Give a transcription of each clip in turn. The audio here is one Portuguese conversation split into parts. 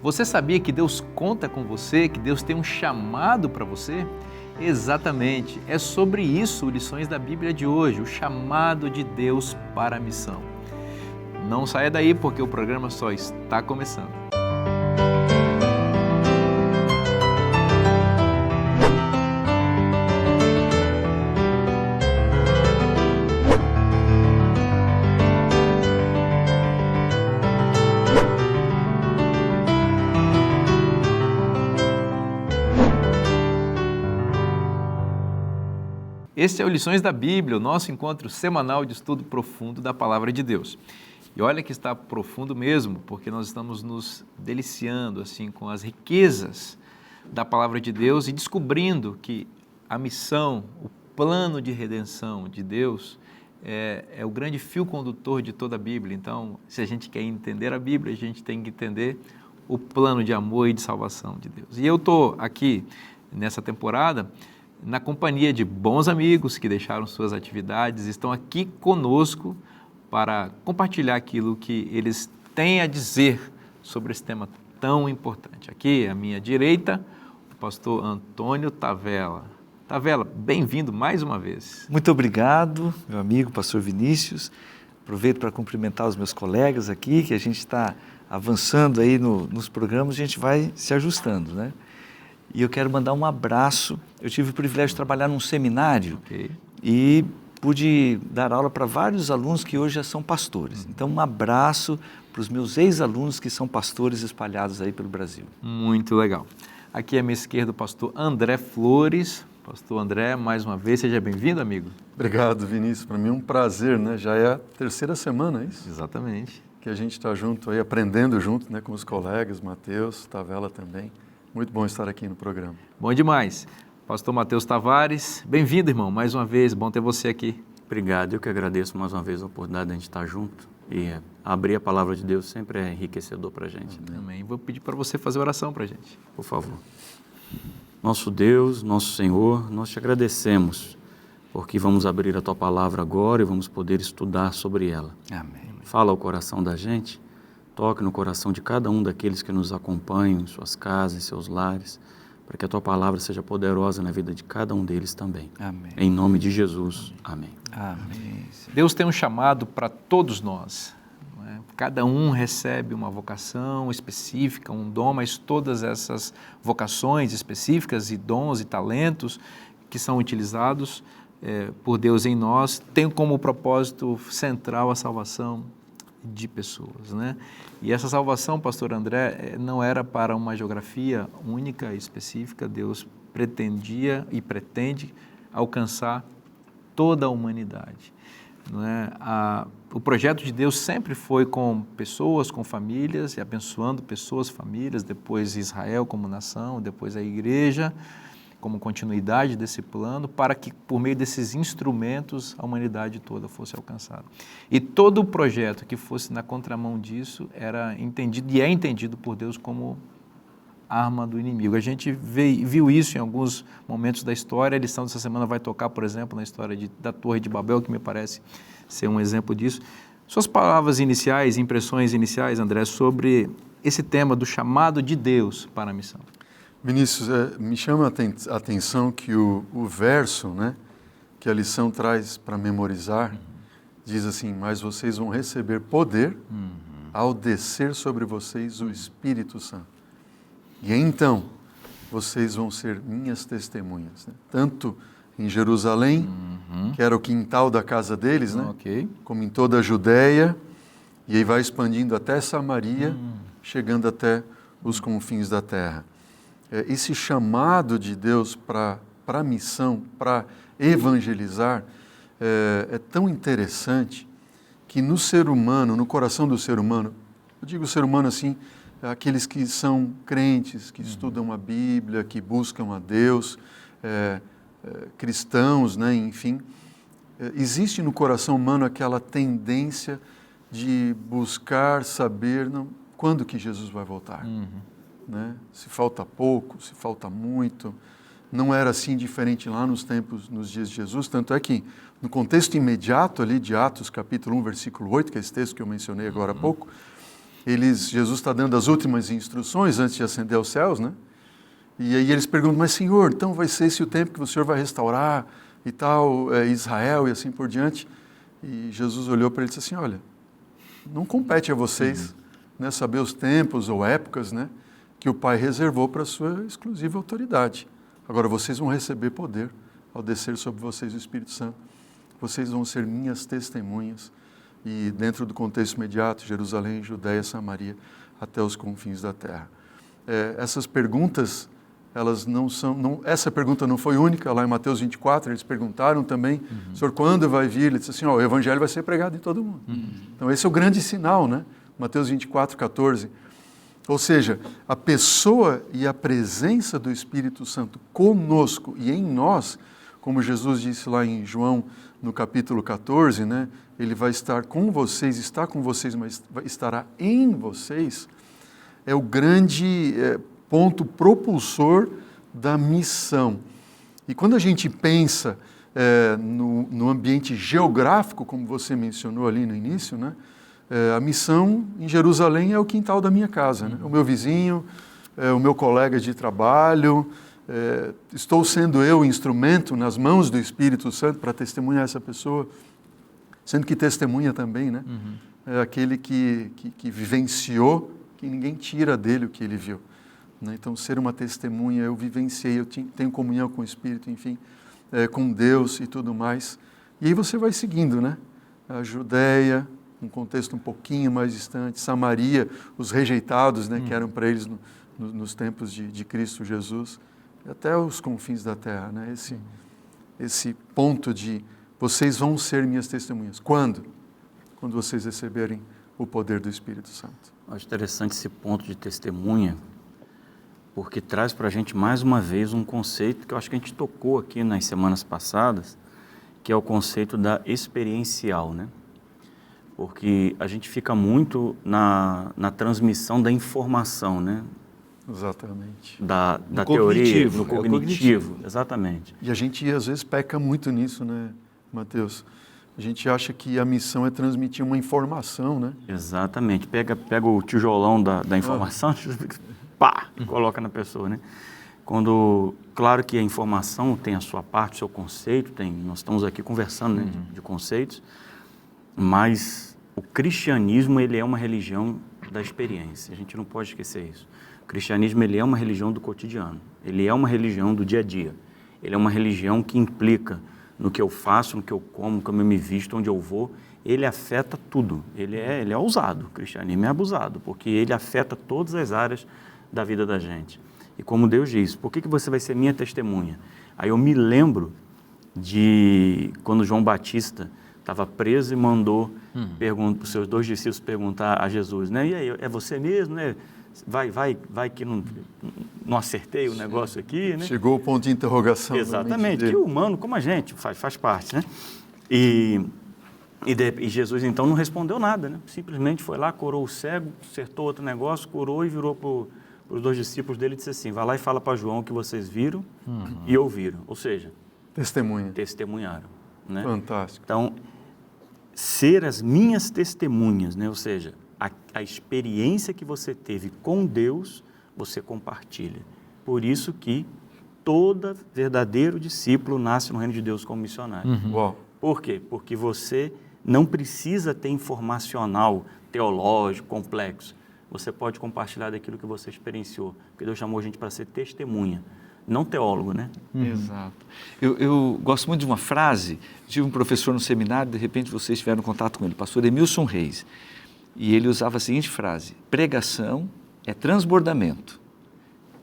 Você sabia que Deus conta com você, que Deus tem um chamado para você? Exatamente, é sobre isso Lições da Bíblia de hoje, o chamado de Deus para a missão. Não saia daí porque o programa só está começando. Este é o Lições da Bíblia, o nosso encontro semanal de estudo profundo da Palavra de Deus. E olha que está profundo mesmo, porque nós estamos nos deliciando assim com as riquezas da Palavra de Deus e descobrindo que a missão, o plano de redenção de Deus é o grande fio condutor de toda a Bíblia. Então, se a gente quer entender a Bíblia, a gente tem que entender o plano de amor e de salvação de Deus. E eu estou aqui nessa temporada na companhia de bons amigos que deixaram suas atividades, estão aqui conosco para compartilhar aquilo que eles têm a dizer sobre esse tema tão importante. Aqui, à minha direita, o pastor Antônio Tavella. Tavella, bem-vindo mais uma vez. Muito obrigado, meu amigo, pastor Vinícius. Aproveito para cumprimentar os meus colegas aqui, que a gente está avançando aí nos programas, a gente vai se ajustando, né? E eu quero mandar um abraço. Eu tive o privilégio de trabalhar num seminário e pude dar aula para vários alunos que hoje já são pastores. Então, um abraço para os meus ex-alunos que são pastores espalhados aí pelo Brasil. Muito legal. Aqui à minha esquerda o pastor André Flores. Pastor André, mais uma vez, seja bem-vindo, amigo. Obrigado, Vinícius. Para mim é um prazer, né? Já é a terceira semana, é isso? Exatamente. Que a gente está junto aí, aprendendo junto, né? Com os colegas, Mateus, Tavella também. Muito bom estar aqui no programa. Bom demais. Pastor Mateus Tavares, bem-vindo, irmão, mais uma vez, bom ter você aqui. Obrigado, eu que agradeço mais uma vez a oportunidade de a gente estar junto e abrir a palavra de Deus sempre é enriquecedor para a gente. Amém. Vou pedir para você fazer oração para a gente. Por favor. Nosso Deus, nosso Senhor, nós te agradecemos porque vamos abrir a Tua palavra agora e vamos poder estudar sobre ela. Amém. Fala ao coração da gente. Toque no coração de cada um daqueles que nos acompanham em suas casas, em seus lares, para que a Tua palavra seja poderosa na vida de cada um deles também. Amém. Em nome de Jesus. Amém. Amém. Deus tem um chamado para todos nós. Não é? Cada um recebe uma vocação específica, um dom, mas todas essas vocações específicas e dons e talentos que são utilizados por Deus em nós têm como propósito central a salvação de pessoas, né? E essa salvação, pastor André, não era para uma geografia única e específica. Deus pretendia e pretende alcançar toda a humanidade, não é? O projeto de Deus sempre foi com pessoas, com famílias, e abençoando pessoas, famílias, depois Israel como nação, depois a igreja, como continuidade desse plano, para que por meio desses instrumentos a humanidade toda fosse alcançada. E todo o projeto que fosse na contramão disso era entendido e é entendido por Deus como arma do inimigo. A gente viu isso em alguns momentos da história. A lição dessa semana vai tocar, por exemplo, na história da Torre de Babel, que me parece ser um exemplo disso. Suas palavras iniciais, impressões iniciais, André, sobre esse tema do chamado de Deus para a missão. Vinícius, me chama a atenção que o verso, né, que a lição traz para memorizar, diz assim: mas vocês vão receber poder ao descer sobre vocês o Espírito Santo. E então, vocês vão ser minhas testemunhas, né? Tanto em Jerusalém, que era o quintal da casa deles, né? Como em toda a Judéia, e aí vai expandindo até Samaria, chegando até os confins da terra. Esse chamado de Deus para a missão, para evangelizar, é tão interessante que no ser humano, no coração do ser humano, eu digo ser humano assim, aqueles que são crentes, que estudam a Bíblia, que buscam a Deus, cristãos, né, enfim, existe no coração humano aquela tendência de buscar saber quando que Jesus vai voltar. Né? Se falta pouco, se falta muito. Não era assim diferente lá nos dias de Jesus, tanto é que no contexto imediato ali de Atos capítulo 1, versículo 8, que é esse texto que eu mencionei agora há pouco, Jesus está dando as últimas instruções antes de ascender aos céus, né? E aí eles perguntam, mas Senhor, então vai ser esse o tempo que o Senhor vai restaurar e tal, Israel e assim por diante? E Jesus olhou para ele e disse assim, olha, não compete a vocês, né, saber os tempos ou épocas, né, que o Pai reservou para a sua exclusiva autoridade. Agora vocês vão receber poder ao descer sobre vocês o Espírito Santo. Vocês vão ser minhas testemunhas. E dentro do contexto imediato, Jerusalém, Judeia, Samaria, até os confins da terra. Essas perguntas, elas não são... essa pergunta não foi única, lá em Mateus 24, eles perguntaram também, Senhor, quando vai vir? Ele disse assim, o Evangelho vai ser pregado em todo mundo. Então esse é o grande sinal, né? Mateus 24, 14. Ou seja, a pessoa e a presença do Espírito Santo conosco e em nós, como Jesus disse lá em João, no capítulo 14, né? Ele vai estar com vocês, está com vocês, mas estará em vocês, é o grande ponto propulsor da missão. E quando a gente pensa no ambiente geográfico, como você mencionou ali no início, né? A missão em Jerusalém é o quintal da minha casa, né? O meu vizinho, o meu colega de trabalho, estou sendo eu instrumento nas mãos do Espírito Santo para testemunhar essa pessoa, sendo que testemunha também, né? É aquele que vivenciou, que ninguém tira dele o que ele viu, né? Então, ser uma testemunha, eu vivenciei, eu tenho comunhão com o Espírito, enfim, com Deus e tudo mais. E aí você vai seguindo, né? A Judéia, um contexto um pouquinho mais distante, Samaria, os rejeitados, né, que eram para eles nos tempos de Cristo Jesus, até os confins da terra, né? Esse ponto de vocês vão ser minhas testemunhas. Quando? Quando vocês receberem o poder do Espírito Santo. Acho interessante esse ponto de testemunha, porque traz para a gente mais uma vez um conceito que eu acho que a gente tocou aqui nas semanas passadas, que é o conceito da experiencial, né? Porque a gente fica muito na transmissão da informação, né? Exatamente. Da teoria, no cognitivo, exatamente. E a gente às vezes peca muito nisso, né, Mateus? A gente acha que a missão é transmitir uma informação, né? Exatamente. Pega o tijolão da informação, pá, coloca na pessoa, né? Claro que a informação tem a sua parte, o seu conceito, nós estamos aqui conversando, né, de conceitos, mas o cristianismo, ele é uma religião da experiência, a gente não pode esquecer isso. O cristianismo, ele é uma religião do cotidiano, ele é uma religião do dia a dia, ele é uma religião que implica no que eu faço, no que eu como, como eu me visto, onde eu vou, ele afeta tudo, ele é ousado, o cristianismo é abusado, porque ele afeta todas as áreas da vida da gente. E como Deus diz, por que você vai ser minha testemunha? Aí eu me lembro de quando João Batista estava preso e mandou para os seus 2 discípulos perguntar a Jesus, né? E aí, é você mesmo, né? Vai que não acertei o negócio aqui, né? Chegou o ponto de interrogação. Exatamente, que humano como a gente, faz parte, né? E Jesus então não respondeu nada, né? Simplesmente foi lá, curou o cego, acertou outro negócio, curou e virou para os 2 discípulos dele e disse assim, vai lá e fala para João o que vocês viram e ouviram, ou seja, testemunharam, né? Fantástico. Então, ser as minhas testemunhas, né? Ou seja, a experiência que você teve com Deus, você compartilha. Por isso que todo verdadeiro discípulo nasce no reino de Deus como missionário. Uau. Por quê? Porque você não precisa ter informacional, teológico, complexo. Você pode compartilhar daquilo que você experienciou. Porque Deus chamou a gente para ser testemunha, não teólogo, né? Exato. Eu gosto muito de uma frase, tive um professor no seminário, de repente vocês tiveram contato com ele, pastor Emilson Reis, e ele usava a seguinte frase, pregação é transbordamento.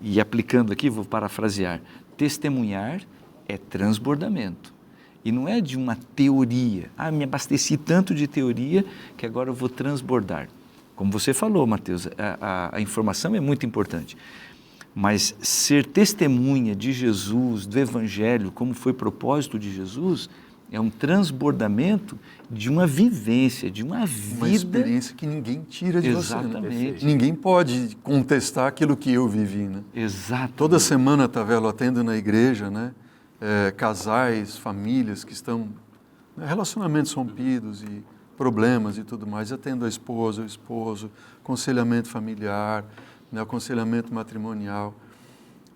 E aplicando aqui, vou parafrasear, testemunhar é transbordamento. E não é de uma teoria, me abasteci tanto de teoria que agora eu vou transbordar. Como você falou, Mateus, a informação é muito importante, mas ser testemunha de Jesus, do Evangelho, como foi propósito de Jesus, é um transbordamento de uma vivência, de uma vida. Uma experiência que ninguém tira de você. Exatamente. Né? Ninguém pode contestar aquilo que eu vivi, né? Exato. Toda semana, Tavelo, atendo na igreja, né? Casais, famílias que estão, relacionamentos rompidos e problemas e tudo mais, atendo a esposa, o esposo, aconselhamento familiar, né, aconselhamento matrimonial.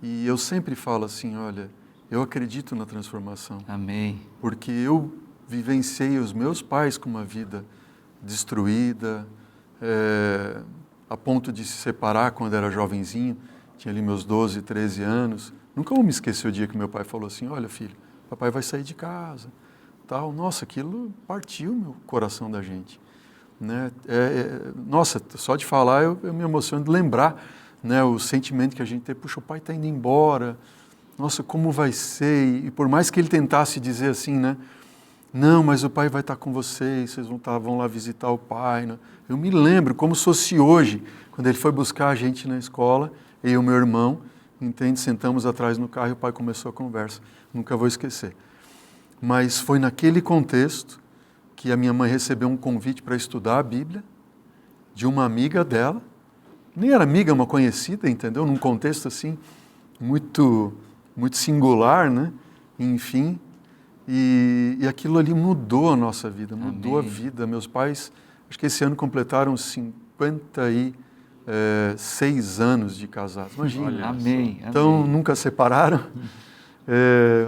E eu sempre falo assim, olha, eu acredito na transformação. Amém. Porque eu vivenciei os meus pais com uma vida destruída, a ponto de se separar quando era jovenzinho, tinha ali meus 12, 13 anos. Nunca vou me esquecer o dia que meu pai falou assim, olha filho, papai vai sair de casa. Tal. Nossa, aquilo partiu meu coração da gente. Né? Nossa, só de falar eu me emociono de lembrar, né, o sentimento que a gente tem, puxa, o pai está indo embora, nossa, como vai ser? E por mais que ele tentasse dizer assim, né, não, mas o pai vai estar com vocês vão lá visitar o pai. Né? Eu me lembro como se fosse hoje, quando ele foi buscar a gente na escola, eu e o meu irmão, entende? Sentamos atrás no carro e o pai começou a conversa. Nunca vou esquecer. Mas foi naquele contexto que a minha mãe recebeu um convite para estudar a Bíblia de uma amiga dela. Nem era amiga, uma conhecida, entendeu? Num contexto assim, muito, muito singular, né? Enfim, e aquilo ali mudou a nossa vida, mudou a vida. Meus pais, acho que esse ano completaram 56 anos de casados. Imagina. Amém. Então, nunca separaram.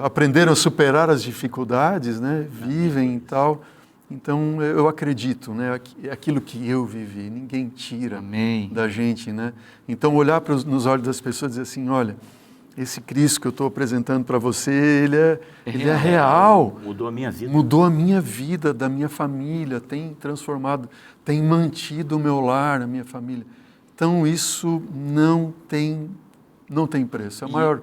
Aprenderam a superar as dificuldades, né? Vivem e tal. Então, eu acredito, né? É aquilo que eu vivi, ninguém tira da gente, né? Então, olhar nos olhos das pessoas e dizer assim, olha, esse Cristo que eu estou apresentando para você, ele é real. Mudou a minha vida. Mudou a minha vida, da minha família, tem transformado, tem mantido o meu lar, a minha família. Então, isso não tem preço. É o maior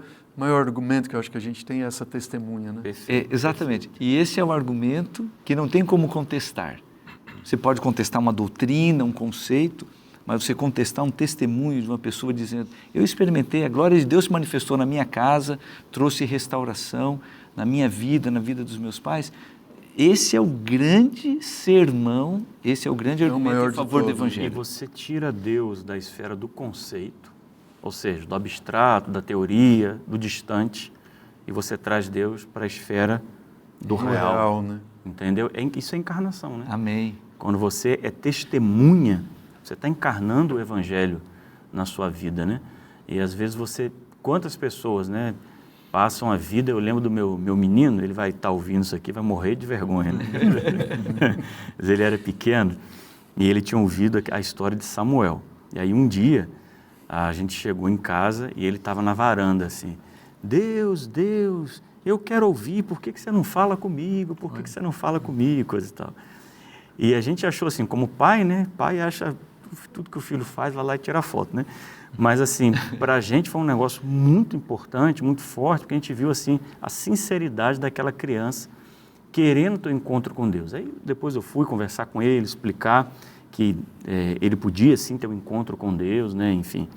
argumento que eu acho que a gente tem é essa testemunha, né? Exatamente. E esse é um argumento que não tem como contestar. Você pode contestar uma doutrina, um conceito, mas você contestar um testemunho de uma pessoa dizendo, eu experimentei, a glória de Deus se manifestou na minha casa, trouxe restauração na minha vida, na vida dos meus pais. Esse é o grande sermão, esse é o grande argumento a favor do Evangelho. E você tira Deus da esfera do conceito, ou seja, do abstrato, da teoria, do distante, e você traz Deus para a esfera do real, né? Entendeu? Isso é encarnação, né? Amém. Quando você é testemunha, você está encarnando o Evangelho na sua vida, né? E às vezes quantas pessoas, né, passam a vida, eu lembro do meu menino, ele vai estar ouvindo isso aqui, vai morrer de vergonha, né? Mas ele era pequeno e ele tinha ouvido a história de Samuel. E aí um dia, a gente chegou em casa e ele estava na varanda assim, Deus, eu quero ouvir, por que você não fala comigo? Por que você não fala comigo? Coisa e tal. E a gente achou assim, como pai, né? Pai acha tudo que o filho faz, vai lá e tira foto, né? Mas assim, para a gente foi um negócio muito importante, muito forte, porque a gente viu assim a sinceridade daquela criança querendo ter um encontro com Deus. Aí depois eu fui conversar com ele, explicar que ele podia sim ter um encontro com Deus, né? Enfim.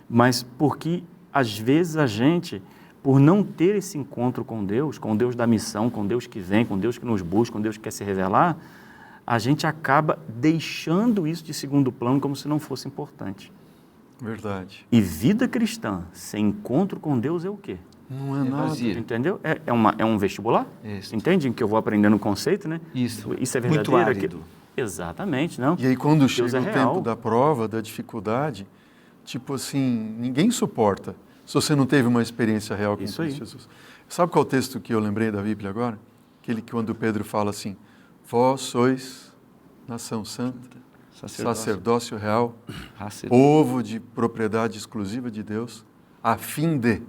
Mas porque às vezes a gente, por não ter esse encontro com Deus da missão, com Deus que vem, com Deus que nos busca, com Deus que quer se revelar, a gente acaba deixando isso de segundo plano como se não fosse importante. Verdade. E vida cristã sem encontro com Deus é o quê? Não é nada. Vazio. Entendeu? É um vestibular? Isso. Entende? Que eu vou aprendendo o conceito, né? Isso. Isso é verdadeiro? Muito árido. Exatamente, não? E aí quando Deus chega é o real. tempo da prova, da dificuldade, tipo assim, ninguém suporta se você não teve uma experiência real com Isso Cristo aí. Jesus. Sabe qual é o texto que eu lembrei da Bíblia agora? Aquele que quando Pedro fala assim, vós sois nação santa, sacerdócio real, povo de propriedade exclusiva de Deus, a fim de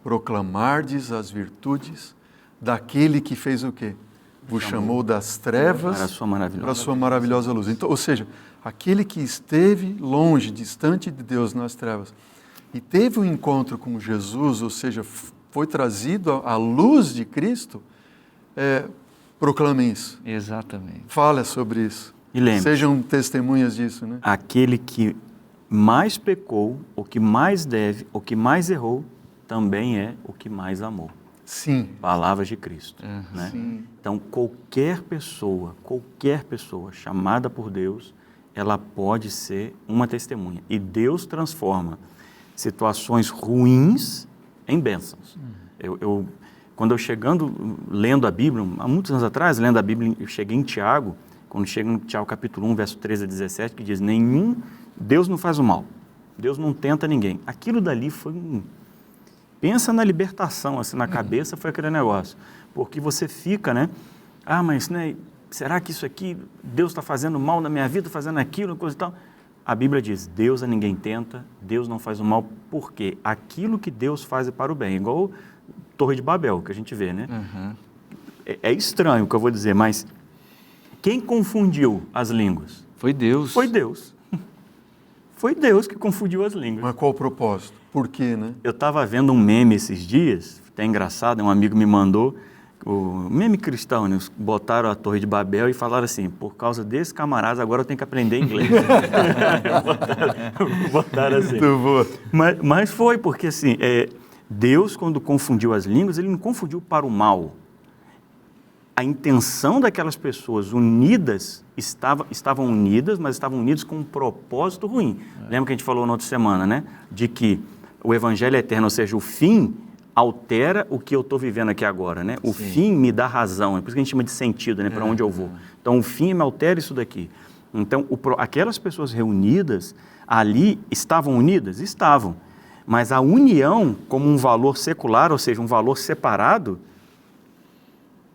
proclamardes as virtudes daquele que fez o quê? Vos chamou das trevas para a sua maravilhosa luz. Então, ou seja, aquele que esteve longe, distante de Deus nas trevas, e teve um encontro com Jesus, ou seja, foi trazido à luz de Cristo, proclamem isso. Exatamente. Fale sobre isso. E lembre, sejam testemunhas disso, né? Aquele que mais pecou, o que mais deve, o que mais errou, também é o que mais amou. Sim. Palavras de Cristo. Né? Sim. Então, qualquer pessoa chamada por Deus, ela pode ser uma testemunha. E Deus transforma situações ruins em bênçãos. Quando eu lendo a Bíblia, há muitos anos atrás, lendo a Bíblia, eu cheguei em Tiago, quando chega no Tiago capítulo 1, verso 13 a 17, que diz, Deus não faz o mal, Deus não tenta ninguém. Aquilo dali foi pensa na libertação, assim, na cabeça foi aquele negócio. Porque você fica, né? Mas né, será que isso aqui, Deus está fazendo mal na minha vida, fazendo aquilo, coisa e tal? A Bíblia diz, Deus a ninguém tenta, Deus não faz o mal, porque aquilo que Deus faz é para o bem. Igual Torre de Babel, que a gente vê, né? Uhum. É estranho o que eu vou dizer, mas quem confundiu as línguas? Foi Deus. Foi Deus. Foi Deus que confundiu as línguas. Mas qual o propósito? Por quê, né? Eu estava vendo um meme esses dias, até engraçado, um amigo me mandou, o meme cristão, né? Botaram a Torre de Babel e falaram assim, por causa desses camaradas, agora eu tenho que aprender inglês. botaram assim. Muito boa. Mas foi, porque assim, Deus, quando confundiu as línguas, Ele não confundiu para o mal. A intenção daquelas pessoas unidas, estavam unidas, mas estavam unidas com um propósito ruim. Lembra que a gente falou na outra semana, né? De que o Evangelho eterno, ou seja, o fim, altera o que eu estou vivendo aqui agora, né? O fim me dá razão, é por isso que a gente chama de sentido, né? Para onde eu vou. Então, o fim me altera isso daqui. Então, aquelas pessoas reunidas ali, estavam unidas? Estavam. Mas a união, como um valor secular, ou seja, um valor separado,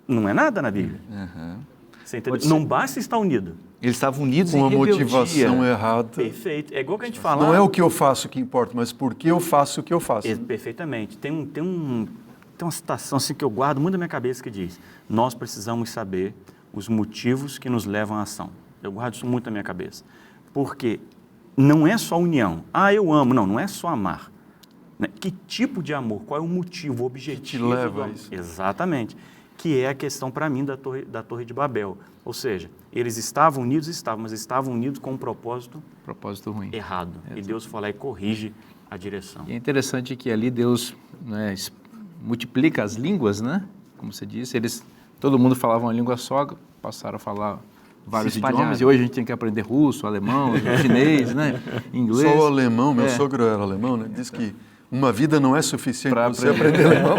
não é nada na Bíblia. Uhum. Você entendeu? Não basta estar unido. Eles estavam unidos Com em uma rebeldia. motivação errada. Perfeito. É igual que a gente fala. Não é o que eu faço que importa, mas por que eu faço o que eu faço. Perfeitamente. Tem uma citação assim que eu guardo muito na minha cabeça que diz, nós precisamos saber os motivos que nos levam à ação. Eu guardo isso muito na minha cabeça. Porque não é só união. Eu amo. Não é só amar. Que tipo de amor? Qual é o motivo, o objetivo? Que te leva a isso. Exatamente. Que é a questão para mim da Torre de Babel. Ou seja, eles estavam unidos, mas estavam unidos com um propósito ruim. errado. E Deus foi lá e corrige a direção. E é interessante que ali Deus, né, multiplica as línguas, né? Como você disse, todo mundo falava uma língua só, passaram a falar vários idiomas, e hoje a gente tem que aprender russo, alemão, chinês, né? Inglês. Só o alemão, meu sogro era alemão, né? Diz que uma vida não é suficiente para você aprender alemão.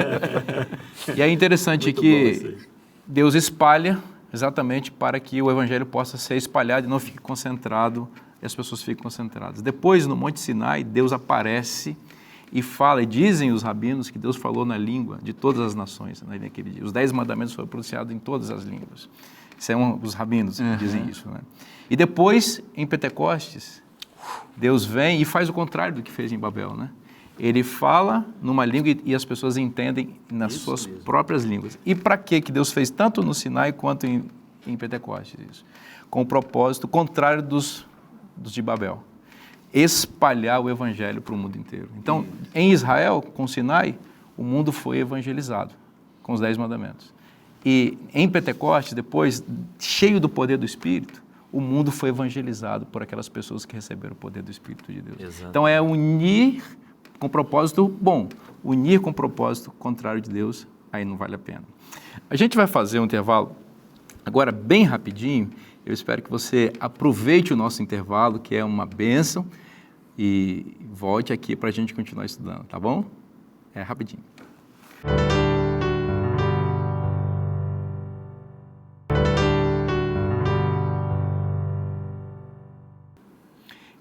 E é interessante que Deus espalha exatamente para que o Evangelho possa ser espalhado e não fique concentrado, e as pessoas fiquem concentradas. Depois, no Monte Sinai, Deus aparece e fala, e dizem os rabinos que Deus falou na língua de todas as nações, né, naquele dia. Os 10 mandamentos foram pronunciados em todas as línguas. São os rabinos que dizem isso, né? E depois, em Pentecostes, Deus vem e faz o contrário do que fez em Babel, né? Ele fala numa língua e as pessoas entendem nas suas próprias línguas. E para que Deus fez tanto no Sinai quanto em Pentecostes isso? Com o propósito contrário dos de Babel. Espalhar o Evangelho para o mundo inteiro. Então, em Israel, com o Sinai, o mundo foi evangelizado com os 10 mandamentos. E em Pentecostes, depois, cheio do poder do Espírito, o mundo foi evangelizado por aquelas pessoas que receberam o poder do Espírito de Deus. Exato. Então, é unir com propósito bom, unir com propósito contrário de Deus, aí não vale a pena. A gente vai fazer um intervalo agora bem rapidinho. Eu espero que você aproveite o nosso intervalo, que é uma bênção, e volte aqui para a gente continuar estudando, tá bom? É rapidinho.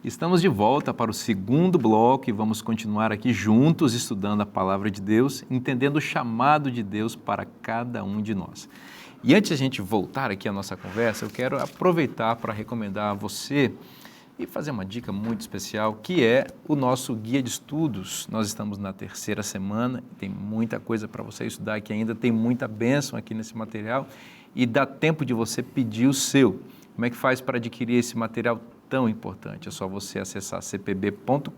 Estamos de volta para o segundo bloco e vamos continuar aqui juntos estudando a Palavra de Deus, entendendo o chamado de Deus para cada um de nós. E antes de a gente voltar aqui à nossa conversa, eu quero aproveitar para recomendar a você e fazer uma dica muito especial, que é o nosso guia de estudos. Nós estamos na 3ª semana, tem muita coisa para você estudar aqui ainda, tem muita bênção aqui nesse material e dá tempo de você pedir o seu. Como é que faz para adquirir esse material tão importante? É só você acessar cpb.com.br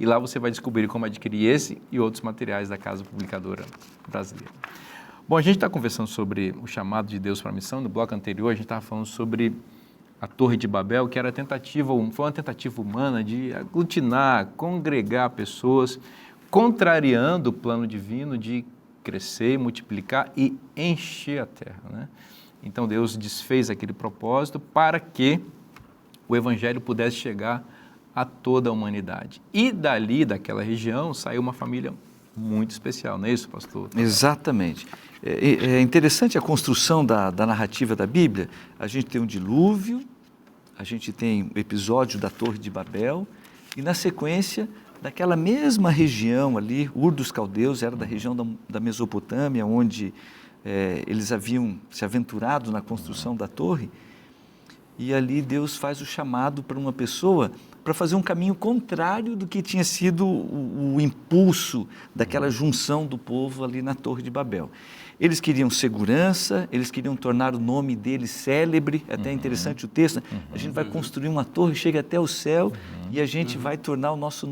e lá você vai descobrir como adquirir esse e outros materiais da Casa Publicadora Brasileira. Bom, a gente está conversando sobre o chamado de Deus para a missão. No bloco anterior, a gente estava falando sobre a Torre de Babel, que era foi uma tentativa humana de aglutinar, congregar pessoas, contrariando o plano divino de crescer, multiplicar e encher a terra, né? Então, Deus desfez aquele propósito para que o Evangelho pudesse chegar a toda a humanidade. E dali, daquela região, saiu uma família muito especial, não é isso, pastor? Exatamente. É interessante a construção da narrativa da Bíblia. A gente tem um dilúvio, a gente tem o episódio da Torre de Babel, e na sequência, daquela mesma região ali, Ur dos Caldeus, era da região da Mesopotâmia, onde eles haviam se aventurado na construção da torre, e ali Deus faz o chamado para uma pessoa para fazer um caminho contrário do que tinha sido o impulso daquela junção do povo ali na Torre de Babel. Eles queriam segurança, eles queriam tornar o nome deles célebre, até interessante o texto, a gente vai construir uma torre, chega até o céu e a gente vai tornar o nosso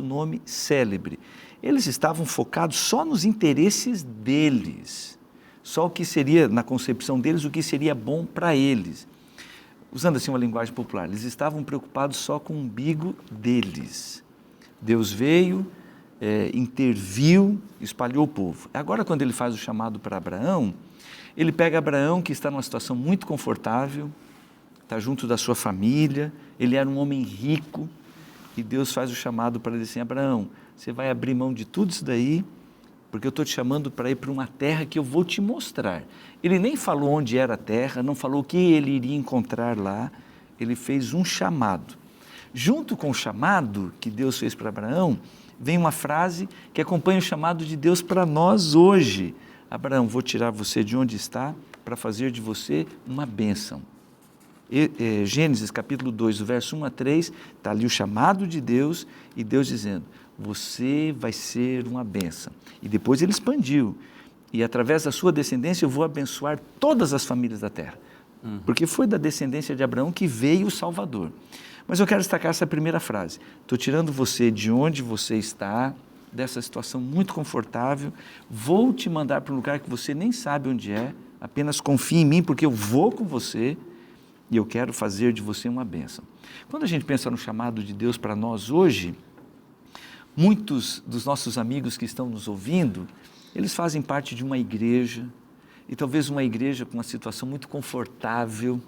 nome célebre. Eles estavam focados só nos interesses deles, só o que seria, na concepção deles, o que seria bom para eles. Usando assim uma linguagem popular, eles estavam preocupados só com o umbigo deles. Deus veio, interviu, espalhou o povo. Agora, quando ele faz o chamado para Abraão, ele pega Abraão, que está numa situação muito confortável, está junto da sua família, ele era um homem rico, e Deus faz o chamado para ele assim: Abraão, você vai abrir mão de tudo isso daí, porque eu estou te chamando para ir para uma terra que eu vou te mostrar. Ele nem falou onde era a terra, não falou o que ele iria encontrar lá, ele fez um chamado. Junto com o chamado que Deus fez para Abraão, vem uma frase que acompanha o chamado de Deus para nós hoje. Abraão, vou tirar você de onde está para fazer de você uma bênção. Gênesis capítulo 2, do verso 1 a 3, está ali o chamado de Deus e Deus dizendo: você vai ser uma bênção. E depois ele expandiu. E através da sua descendência eu vou abençoar todas as famílias da terra. Porque foi da descendência de Abraão que veio o Salvador. Mas eu quero destacar essa primeira frase. Estou tirando você de onde você está, dessa situação muito confortável, vou te mandar para um lugar que você nem sabe onde é, apenas confie em mim porque eu vou com você e eu quero fazer de você uma bênção. Quando a gente pensa no chamado de Deus para nós hoje, muitos dos nossos amigos que estão nos ouvindo, eles fazem parte de uma igreja, e talvez uma igreja com uma situação muito confortável,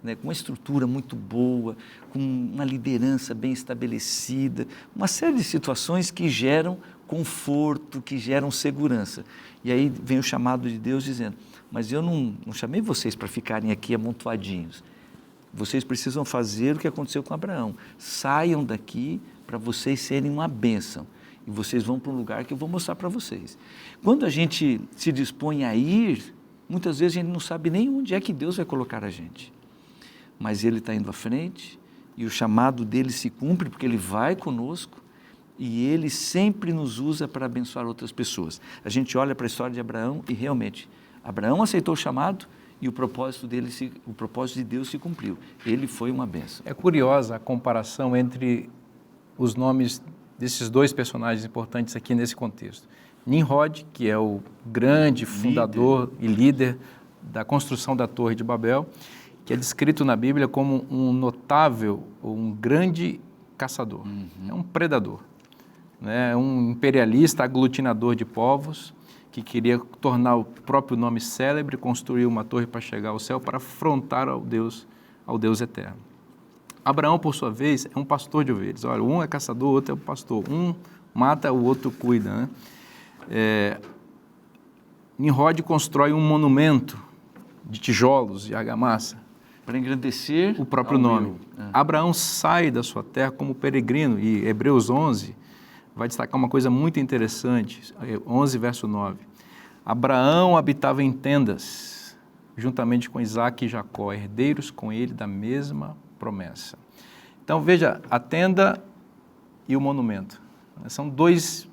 né, com uma estrutura muito boa, com uma liderança bem estabelecida, uma série de situações que geram conforto, que geram segurança. E aí vem o chamado de Deus dizendo: mas eu não chamei vocês para ficarem aqui amontoadinhos. Vocês precisam fazer o que aconteceu com Abraão. Saiam daqui para vocês serem uma bênção. E vocês vão para um lugar que eu vou mostrar para vocês. Quando a gente se dispõe a ir, muitas vezes a gente não sabe nem onde é que Deus vai colocar a gente. Mas Ele está indo à frente e o chamado dele se cumpre porque Ele vai conosco e Ele sempre nos usa para abençoar outras pessoas. A gente olha para a história de Abraão e realmente, Abraão aceitou o chamado e o propósito de Deus se cumpriu. Ele foi uma bênção. É curiosa a comparação entre os nomes desses dois personagens importantes aqui nesse contexto. Nimrod, que é o grande fundador e líder da construção da Torre de Babel, que é descrito na Bíblia como um notável, um grande caçador. É um predador, né? Um imperialista, aglutinador de povos, que queria tornar o próprio nome célebre, construir uma torre para chegar ao céu, para afrontar ao Deus eterno. Abraão, por sua vez, é um pastor de ovelhas. Olha, um é caçador, o outro é o pastor. Um mata, o outro cuida, né? Nimrod constrói um monumento de tijolos, de argamassa, para engrandecer o próprio nome. Abraão sai da sua terra como peregrino, e Hebreus 11 vai destacar uma coisa muito interessante, 11 verso 9. Abraão habitava em tendas, juntamente com Isaque e Jacó, herdeiros com ele da mesma promessa. Então veja, a tenda e o monumento, né? São duas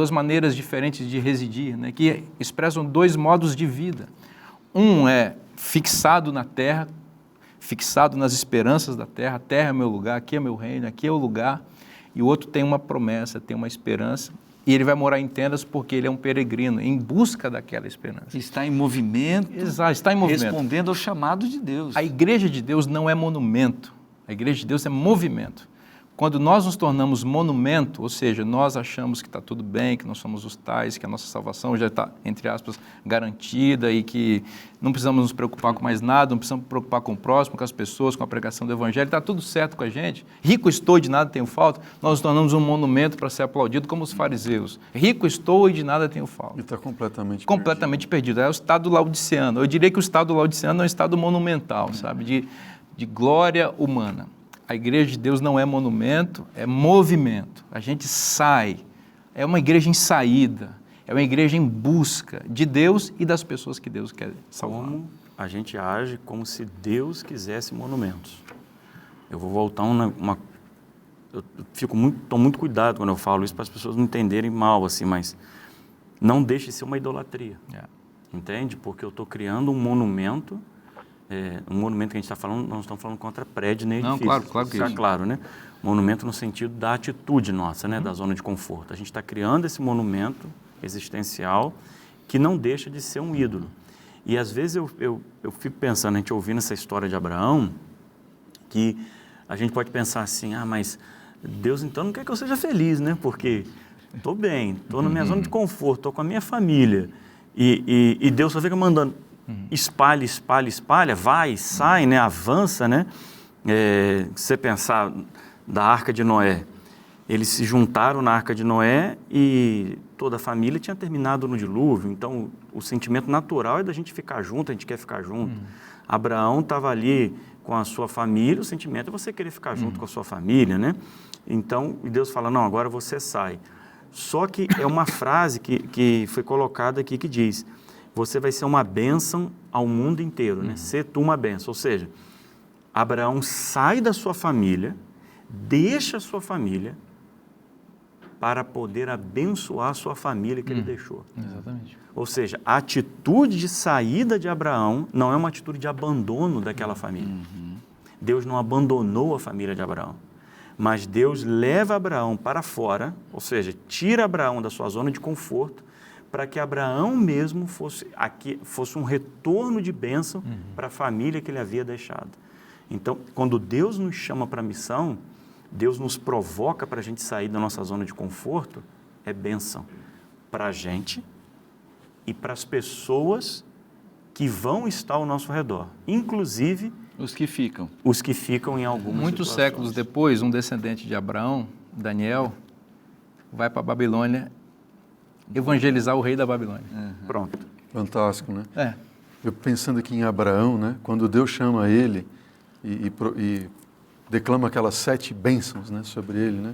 maneiras diferentes de residir, né? Que expressam dois modos de vida. Um é fixado na terra, fixado nas esperanças da terra, a terra é meu lugar, aqui é meu reino, aqui é o lugar, e o outro tem uma promessa, tem uma esperança, e ele vai morar em tendas porque ele é um peregrino, em busca daquela esperança. Está em movimento. Exato, está em movimento. Respondendo ao chamado de Deus. A igreja de Deus não é monumento, a igreja de Deus é movimento. Quando nós nos tornamos monumento, ou seja, nós achamos que está tudo bem, que nós somos os tais, que a nossa salvação já está, entre aspas, garantida e que não precisamos nos preocupar com mais nada, não precisamos nos preocupar com o próximo, com as pessoas, com a pregação do Evangelho, está tudo certo com a gente. Rico estou e de nada tenho falta, nós nos tornamos um monumento para ser aplaudido como os fariseus. Rico estou e de nada tenho falta. E está completamente perdido. É o estado laodiceano. Eu diria que o estado laodiceano é um estado monumental, sabe, de glória humana. A igreja de Deus não é monumento, é movimento. A gente sai, é uma igreja em saída, é uma igreja em busca de Deus e das pessoas que Deus quer salvar. Como a gente age como se Deus quisesse monumentos. Eu vou voltar eu tomo muito cuidado quando eu falo isso para as pessoas não entenderem mal, assim, mas não deixe de ser uma idolatria. Entende? Porque eu estou criando um monumento que a gente está falando, não estamos falando contra prédio nem edifício. Não, claro que isso. Claro, né? Monumento no sentido da atitude nossa, né? Da zona de conforto. A gente está criando esse monumento existencial que não deixa de ser um ídolo. E às vezes eu fico pensando, a gente ouvindo essa história de Abraão, que a gente pode pensar assim, mas Deus então não quer que eu seja feliz, né? Porque estou bem, estou na minha zona de conforto, estou com a minha família. E Deus só fica mandando espalha, espalha, espalha, vai, sai, né? Avança, né? Se você pensar da Arca de Noé, eles se juntaram na Arca de Noé e toda a família tinha terminado no dilúvio, então o sentimento natural é da gente ficar junto, a gente quer ficar junto. Abraão estava ali com a sua família, o sentimento é você querer ficar junto com a sua família, né? Então, e Deus fala, não, agora você sai. Só que é uma frase que foi colocada aqui que diz, você vai ser uma bênção ao mundo inteiro, né? Ser tu uma bênção. Ou seja, Abraão sai da sua família, deixa a sua família para poder abençoar a sua família que ele deixou. Exatamente. Ou seja, a atitude de saída de Abraão não é uma atitude de abandono daquela família. Deus não abandonou a família de Abraão. Mas Deus leva Abraão para fora, ou seja, tira Abraão da sua zona de conforto, para que Abraão mesmo fosse um retorno de bênção para a família que ele havia deixado. Então, quando Deus nos chama para a missão, Deus nos provoca para a gente sair da nossa zona de conforto, é bênção para a gente e para as pessoas que vão estar ao nosso redor, inclusive os que ficam em algumas Muitos situações. séculos depois, um descendente de Abraão, Daniel, vai para a Babilônia evangelizar o rei da Babilônia. Pronto. Fantástico, né? É. Eu pensando aqui em Abraão, né? Quando Deus chama ele e declama aquelas 7 bênçãos, né, sobre ele, né?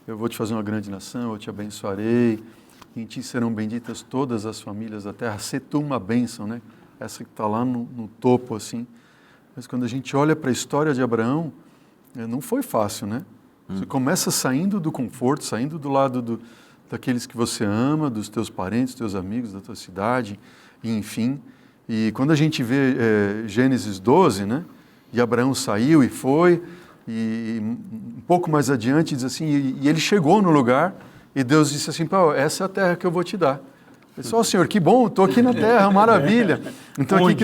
Eu vou te fazer uma grande nação, eu te abençoarei, em ti serão benditas todas as famílias da terra, ser tu uma bênção, né? Essa que está lá no topo, assim. Mas quando a gente olha para a história de Abraão, não foi fácil, né? Você começa saindo do conforto, saindo do lado daqueles que você ama, dos teus parentes, teus amigos, da tua cidade, e enfim. E quando a gente vê Gênesis 12, né? E Abraão saiu e foi, e um pouco mais adiante diz assim, e ele chegou no lugar, e Deus disse assim, Paulo, essa é a terra que eu vou te dar. Eu disse, Senhor, que bom, estou aqui na terra, maravilha. Então aqui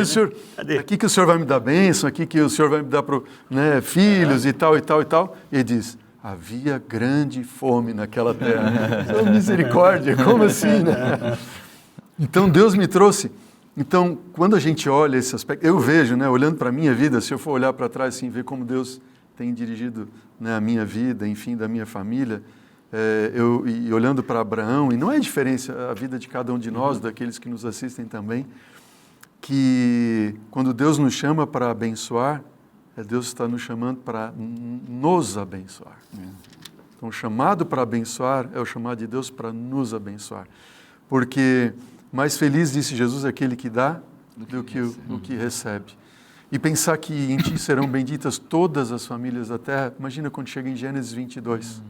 que o Senhor vai me dar bênção, aqui que o Senhor vai me dar filhos e tal, e tal, e tal. E ele diz, havia grande fome naquela terra. Oh, misericórdia, como assim, né? Então Deus me trouxe. Então, quando a gente olha esse aspecto, eu vejo, né, olhando para a minha vida, se eu for olhar para trás, assim, ver como Deus tem dirigido, né, a minha vida, enfim, da minha família, e olhando para Abraão, e não é diferença a vida de cada um de nós, daqueles que nos assistem também, que quando Deus nos chama para abençoar, Deus está nos chamando para nos abençoar. Então, o chamado para abençoar é o chamado de Deus para nos abençoar. Porque mais feliz, disse Jesus, é aquele que dá do que o que recebe. E pensar que em ti serão benditas todas as famílias da terra. Imagina quando chega em Gênesis 22.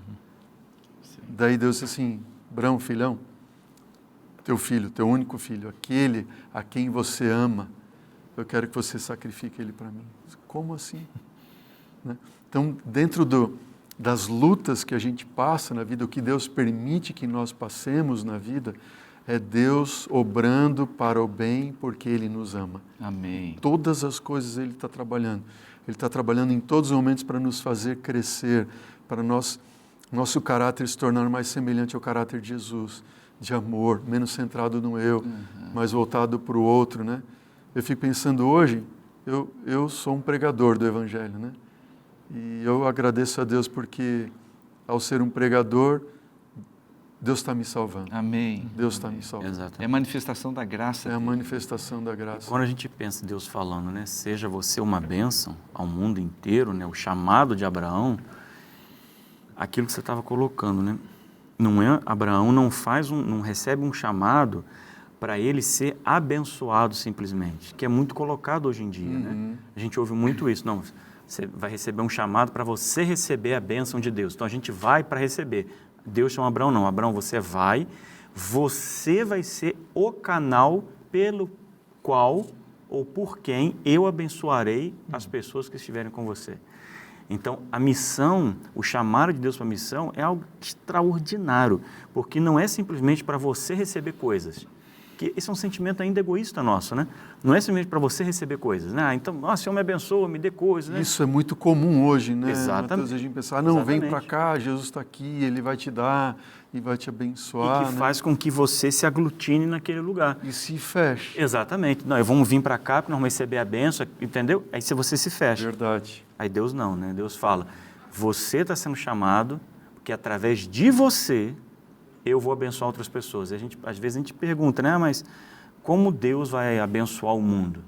Daí Deus disse assim, Abraão, filhão, teu filho, teu único filho, aquele a quem você ama, eu quero que você sacrifique ele para mim. Como assim? Né? Então, dentro das lutas que a gente passa na vida, o que Deus permite que nós passemos na vida, é Deus obrando para o bem porque Ele nos ama. Amém. Todas as coisas Ele está trabalhando. Ele está trabalhando em todos os momentos para nos fazer crescer, para nosso caráter se tornar mais semelhante ao caráter de Jesus, de amor, menos centrado no eu, mais voltado para o outro, né? Eu fico pensando hoje, eu sou um pregador do Evangelho, né? E eu agradeço a Deus porque, ao ser um pregador, Deus está me salvando. Amém. Deus está me salvando. Exatamente. É a manifestação da graça. É a dele. manifestação da graça. Quando a gente pensa Deus falando, né, seja você uma bênção ao mundo inteiro, né, o chamado de Abraão, aquilo que você estava colocando, né, Abraão não recebe um chamado para ele ser abençoado simplesmente, que é muito colocado hoje em dia, né? A gente ouve muito isso, não, você vai receber um chamado para você receber a bênção de Deus, então a gente vai para receber. Deus chama Abraão, não, Abraão, você vai ser o canal pelo qual ou por quem eu abençoarei as pessoas que estiverem com você. Então, a missão, o chamado de Deus para a missão é algo extraordinário, porque não é simplesmente para você receber coisas, que esse é um sentimento ainda egoísta nosso, né? Não é simplesmente para você receber coisas, né? Então, Senhor me abençoa, me dê coisas, né? Isso é muito comum hoje, né? Exatamente. Mateus, a gente pensar, não, vem para cá, Jesus está aqui, Ele vai te dar e vai te abençoar. E que faz com que você se aglutine naquele lugar. E se feche. Exatamente. Não, vamos vir para cá, porque nós vamos receber a bênção, entendeu? Aí se você se fecha. Verdade. Aí Deus não, né? Deus fala, você está sendo chamado, porque através de você eu vou abençoar outras pessoas. Às vezes a gente pergunta, né? Mas como Deus vai abençoar o mundo?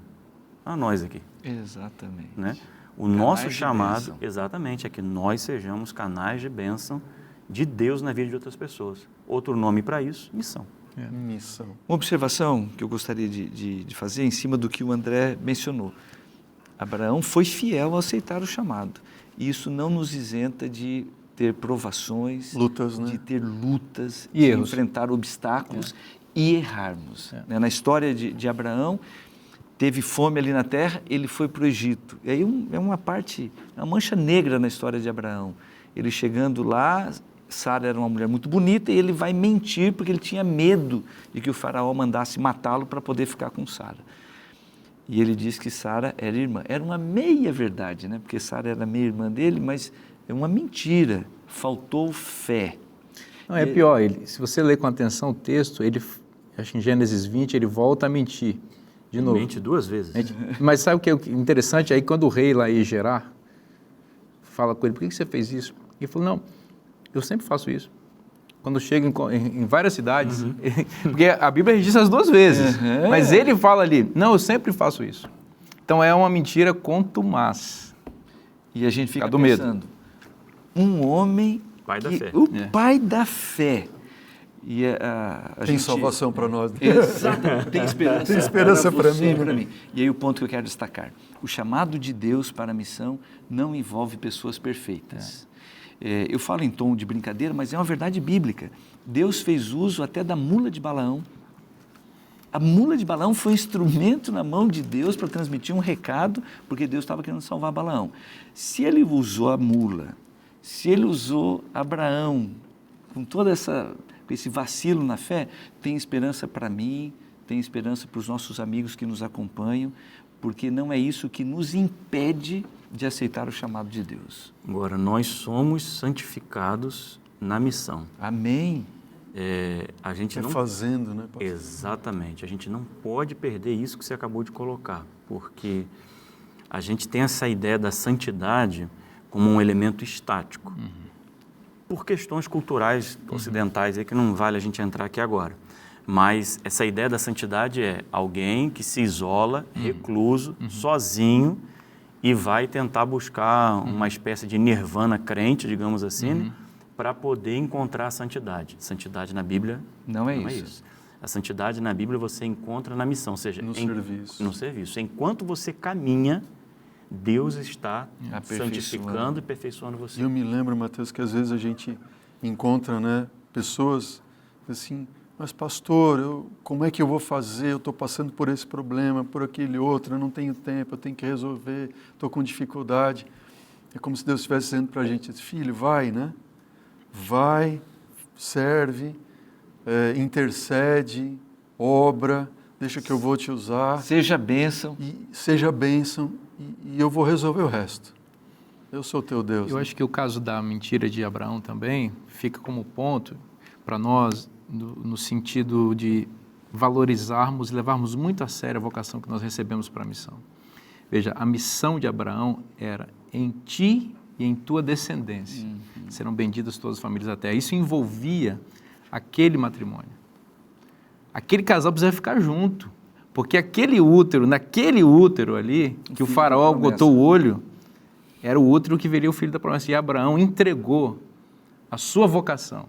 A nós aqui. Exatamente. Né? O Canais nosso de chamado, bênção. exatamente, é que nós sejamos canais de bênção de Deus na vida de outras pessoas. Outro nome para isso, missão. Missão. Uma observação que eu gostaria de fazer em cima do que o André mencionou. Abraão foi fiel a aceitar o chamado. E isso não nos isenta de ter provações, Lutas, né? de ter lutas, E de erros. enfrentar obstáculos e errarmos. Né? Na história de Abraão, teve fome ali na terra, ele foi para o Egito. E aí é uma mancha negra na história de Abraão. Ele chegando lá, Sara era uma mulher muito bonita e ele vai mentir porque ele tinha medo de que o faraó mandasse matá-lo para poder ficar com Sara. E ele diz que Sara era irmã. Era uma meia verdade, né? Porque Sara era meia irmã dele, mas é uma mentira. Faltou fé. Não, é pior, se você ler com atenção o texto, acho que em Gênesis 20, ele volta a mentir de novo. Mente duas vezes. Mas sabe o que é interessante? Aí quando o rei lá ia Gerar, fala com ele, por que você fez isso? Ele falou, não, eu sempre faço isso. Quando chego em várias cidades, porque a Bíblia registra as duas vezes, mas ele fala ali, não, eu sempre faço isso. Então é uma mentira contumaz. E a gente fica do medo. pensando, um homem, Pai da fé. Pai da fé. E a Tem gente, salvação para nós. Exato, tem esperança. Tem esperança para você e mim, para né? mim. E aí o ponto que eu quero destacar, o chamado de Deus para a missão não envolve pessoas perfeitas. Eu falo em tom de brincadeira, mas é uma verdade bíblica. Deus fez uso até da mula de Balaão. A mula de Balaão foi um instrumento na mão de Deus para transmitir um recado, porque Deus estava querendo salvar Balaão. Se ele usou a mula, se ele usou Abraão, com esse vacilo na fé, tem esperança para mim, tem esperança para os nossos amigos que nos acompanham, porque não é isso que nos impede de aceitar o chamado de Deus. Agora, nós somos santificados na missão. Amém. A gente não... fazendo, né, pastor? Exatamente. A gente não pode perder isso que você acabou de colocar, porque a gente tem essa ideia da santidade como um elemento estático, por questões culturais ocidentais, aí que não vale a gente entrar aqui agora. Mas essa ideia da santidade é alguém que se isola, recluso, sozinho, e vai tentar buscar uma espécie de nirvana crente, digamos assim, para poder encontrar a santidade. Santidade na Bíblia Não é isso. A santidade na Bíblia você encontra na missão, ou seja, serviço. no serviço. Enquanto você caminha, Deus está Aperfeiçoando. santificando e aperfeiçoando E você. eu me lembro, Mateus, que às vezes a gente encontra, né, pessoas assim, mas pastor, como é que eu vou fazer? Eu estou passando por esse problema, por aquele outro, eu não tenho tempo, eu tenho que resolver, estou com dificuldade. É como se Deus estivesse dizendo para a gente, filho, vai, né? Vai, serve, intercede, obra, deixa que eu vou te usar. Seja bênção. E seja bênção e eu vou resolver o resto. Eu sou teu Deus. Eu né? acho que o caso da mentira de Abraão também fica como ponto para nós no sentido de valorizarmos e levarmos muito a sério a vocação que nós recebemos para a missão. Veja, a missão de Abraão era em ti e em tua descendência. Serão benditas todas as famílias da terra. Isso envolvia aquele matrimônio. Aquele casal precisa ficar junto, porque aquele útero, naquele útero ali, que o faraó botou o olho, era o útero que veria o filho da promessa. E Abraão entregou a sua vocação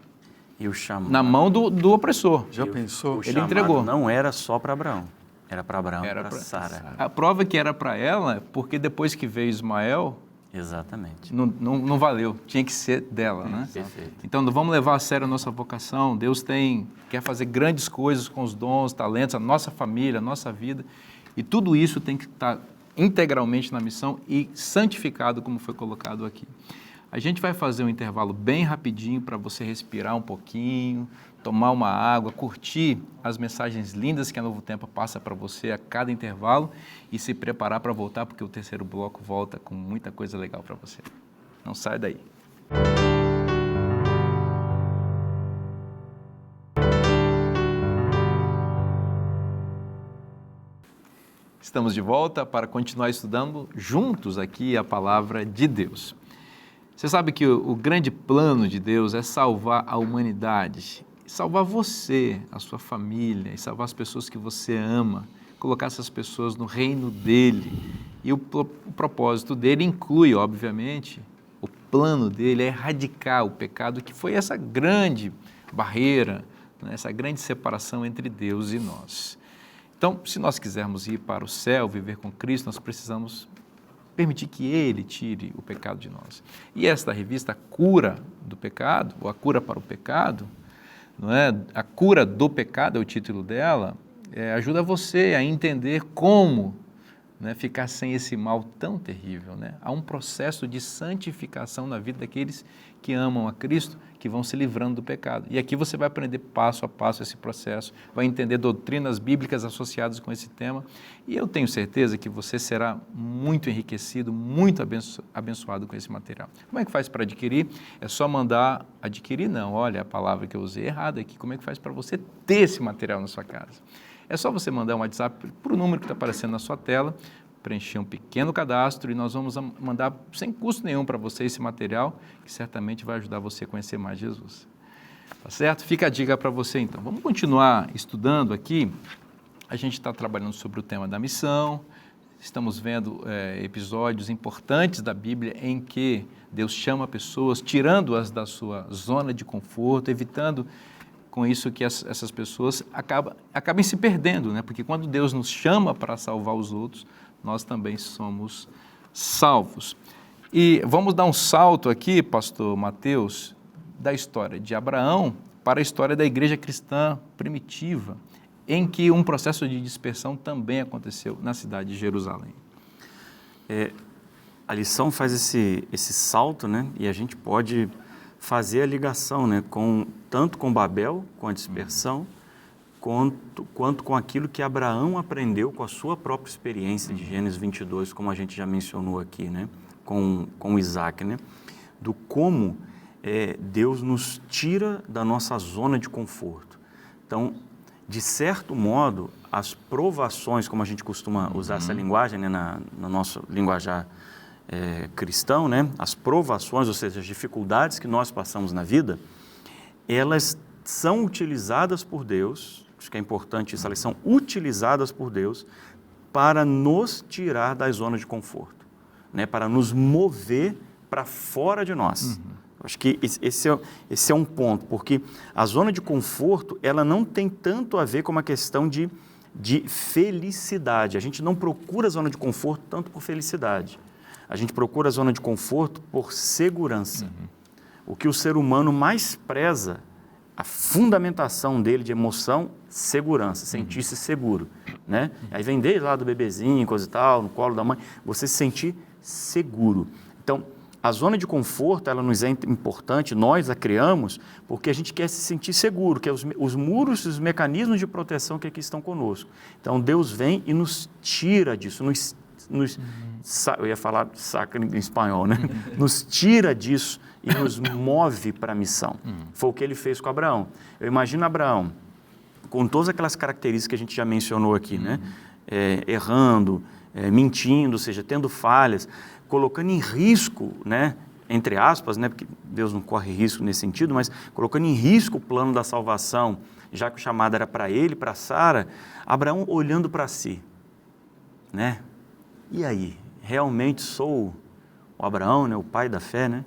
E o chamado, na mão do opressor. Já pensou? o Ele chamado entregou. não era só para Abraão, era para Abraão e Era para pra- Sara. A prova que era para ela, porque depois que veio Ismael, Exatamente. não valeu, tinha que ser dela, né? Perfeito. Então, vamos levar a sério a nossa vocação. Deus quer fazer grandes coisas com os dons, talentos, a nossa família, a nossa vida. E tudo isso tem que estar integralmente na missão e santificado, como foi colocado aqui. A gente vai fazer um intervalo bem rapidinho para você respirar um pouquinho, tomar uma água, curtir as mensagens lindas que a Novo Tempo passa para você a cada intervalo e se preparar para voltar, porque o terceiro bloco volta com muita coisa legal para você. Não sai daí. Estamos de volta para continuar estudando juntos aqui a palavra de Deus. Você sabe que o grande plano de Deus é salvar a humanidade, salvar você, a sua família, e salvar as pessoas que você ama, colocar essas pessoas no reino dele. E o propósito dele inclui, obviamente, o plano dele é erradicar o pecado, que foi essa grande barreira, né, essa grande separação entre Deus e nós. Então, se nós quisermos ir para o céu, viver com Cristo, nós precisamos permitir que Ele tire o pecado de nós. E esta revista, A Cura do Pecado, ou A Cura para o Pecado, não é? A Cura do Pecado é o título dela, ajuda você a entender como, né, ficar sem esse mal tão terrível. Né? Há um processo de santificação na vida daqueles que amam a Cristo, que vão se livrando do pecado. E aqui você vai aprender passo a passo esse processo, vai entender doutrinas bíblicas associadas com esse tema, e eu tenho certeza que você será muito enriquecido, muito abençoado com esse material. Como é que faz para adquirir? É só mandar adquirir? Não, olha a palavra que eu usei errada aqui. Como é que faz para você ter esse material na sua casa? É só você mandar um WhatsApp para o número que está aparecendo na sua tela, preencher um pequeno cadastro e nós vamos mandar sem custo nenhum para você esse material, que certamente vai ajudar você a conhecer mais Jesus. Tá certo? Fica a dica para você então. Vamos continuar estudando aqui. A gente está trabalhando sobre o tema da missão, estamos vendo episódios importantes da Bíblia em que Deus chama pessoas, tirando-as da sua zona de conforto, evitando com isso que essas pessoas acabem se perdendo, né? Porque quando Deus nos chama para salvar os outros, nós também somos salvos. E vamos dar um salto aqui, pastor Mateus, da história de Abraão para a história da igreja cristã primitiva, em que um processo de dispersão também aconteceu na cidade de Jerusalém. A lição faz esse salto, né? E a gente pode fazer a ligação, né? Tanto com Babel, com a dispersão, quanto com aquilo que Abraão aprendeu com a sua própria experiência de Gênesis 22, como a gente já mencionou aqui, né? Com Isaac, né? Do como Deus nos tira da nossa zona de conforto. Então, de certo modo, as provações, como a gente costuma usar essa linguagem, né? na nosso linguajar cristão, né? As provações, ou seja, as dificuldades que nós passamos na vida, elas são utilizadas por Deus, acho que é importante isso, elas são utilizadas por Deus para nos tirar da zona de conforto, né? Para nos mover para fora de nós. Acho que esse é um ponto, porque a zona de conforto, ela não tem tanto a ver com uma questão de felicidade. A gente não procura a zona de conforto tanto por felicidade. A gente procura a zona de conforto por segurança. O que o ser humano mais preza, a fundamentação dele de emoção, segurança, sentir-se seguro, né? Aí vem desde lá do bebezinho, coisa e tal, no colo da mãe, você se sentir seguro. Então, a zona de conforto, ela nos é importante, nós a criamos, porque a gente quer se sentir seguro, que é os muros, os mecanismos de proteção que aqui estão conosco. Então, Deus vem e nos tira disso, nos eu ia falar saca em espanhol, né? Nos tira disso e nos move para a missão. Foi o que ele fez com Abraão. Eu imagino Abraão, com todas aquelas características que a gente já mencionou aqui, né? Errando, mentindo, ou seja, tendo falhas, colocando em risco, né? Entre aspas, né? Porque Deus não corre risco nesse sentido, mas colocando em risco o plano da salvação, já que o chamado era para ele, para Sara, Abraão olhando para si, né? E aí, realmente sou o Abraão, né? O pai da fé, né?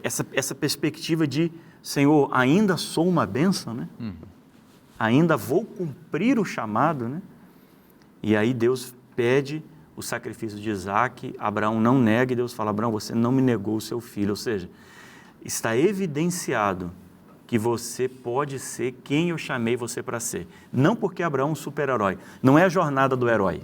Essa perspectiva de, Senhor, ainda sou uma bênção, né? Ainda vou cumprir o chamado, né? E aí Deus pede o sacrifício de Isaac, Abraão não nega e Deus fala, Abraão, você não me negou o seu filho, ou seja, está evidenciado que você pode ser quem eu chamei você para ser. Não porque Abraão é um super-herói, não é a jornada do herói,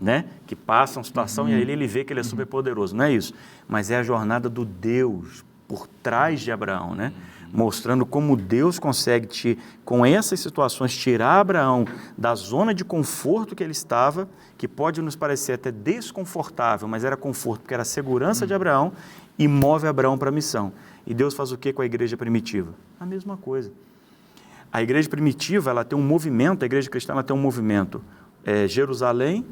né? Que passa uma situação e aí ele vê que ele é super poderoso, não é isso, mas é a jornada do Deus por trás de Abraão, né? Mostrando como Deus consegue, com essas situações, tirar Abraão da zona de conforto que ele estava, que pode nos parecer até desconfortável, mas era conforto, porque era a segurança de Abraão, e move Abraão para a missão. E Deus faz o que com a igreja primitiva? A mesma coisa. A igreja primitiva, ela tem um movimento, a igreja cristã ela tem um movimento, Jerusalém,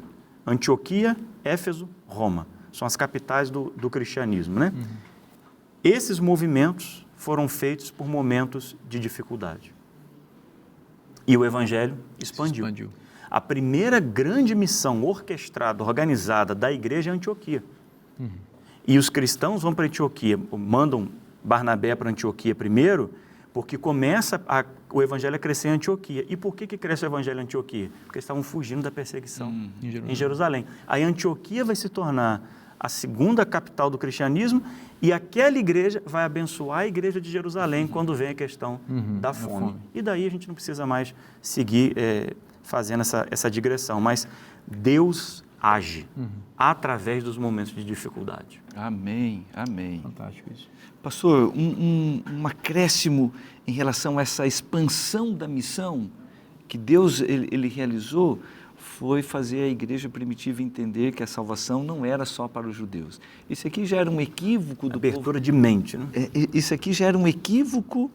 Antioquia, Éfeso, Roma. São as capitais do cristianismo, né? Esses movimentos foram feitos por momentos de dificuldade. E o Evangelho expandiu. A primeira grande missão orquestrada, organizada da igreja é Antioquia. E os cristãos vão para Antioquia, mandam Barnabé para Antioquia primeiro, porque começa o Evangelho a crescer em Antioquia. E por que cresce o Evangelho em Antioquia? Porque eles estavam fugindo da perseguição em Jerusalém. Aí Antioquia vai se tornar a segunda capital do cristianismo, e aquela igreja vai abençoar a igreja de Jerusalém quando vem a questão da fome. E daí a gente não precisa mais seguir fazendo essa digressão, mas Deus age através dos momentos de dificuldade. Amém, amém. Fantástico isso. Pastor, um acréscimo em relação a essa expansão da missão que Deus ele realizou, foi fazer a igreja primitiva entender que a salvação não era só para os judeus. Isso aqui já era um equívoco do abertura de mente, né? Isso aqui já era um equívoco